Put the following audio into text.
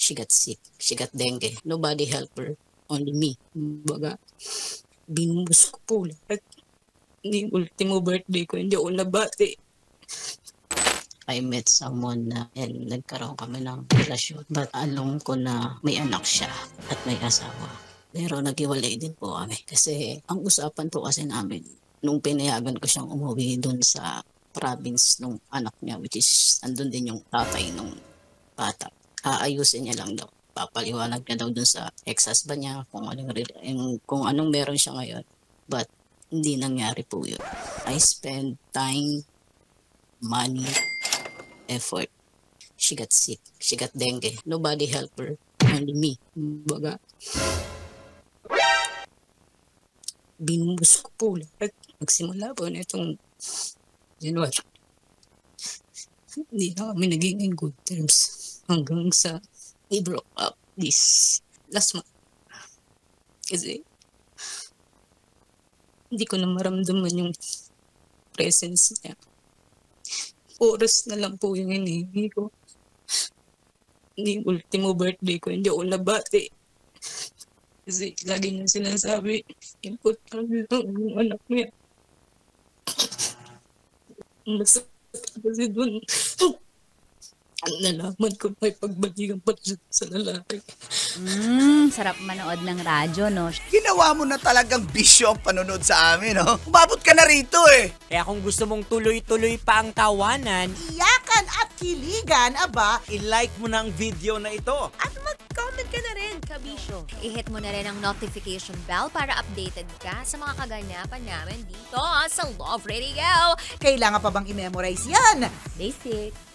She got sick. She got dengue. Nobody helped her. Only me. Baga, binubus ko po lahat. Hindi ultimo birthday ko, hindi ako nabati. I met someone na nagkaroon kami ng relasyon. But alam ko na may anak siya at may asawa. Pero naghiwalay din po kami. Kasi ang usapan po kasi namin, nung pinayagan ko siyang umuwi dun sa province nung anak niya, which is andun din yung tatay nung bata. Aayusin niya lang daw. Papaliwanag niya daw dun sa ex-husband niya kung anong meron siya ngayon. But hindi nangyari po yun. I spend time, money, effort. She got sick. She got dengue. Nobody helped her. Only me. Baga, binubus ko po lahat. Magsimula po na itong January. Hindi na kami naging in good terms hanggang sa we broke up this last month. Kasi hindi ko na maramdaman yung presence niya. Oras na lang po yung hinihingi ko. Hindi ultimo birthday ko, hindi ako nabati. Kasi lagi niya sinasabi, importante lang yung anak niya. Masakit kasi doon. Ang nalaman ko may pagbalikan pa siya sa lalaki. Sarap manood ng radyo, no? Ginawa mo na talagang bisyo ang panonood sa amin, no? Umabot ka na rito eh. Kaya kung gusto mong tuloy-tuloy pa ang tawanan, Iyakan at kiligan, aba, i-like mo na ang video na ito. At mag-comment ka na rin, kabisyo. I-hit mo na rin ang notification bell para updated ka sa mga kaganapan namin dito sa Love Radio. kailangan pa bang i-memorize yan? Basic.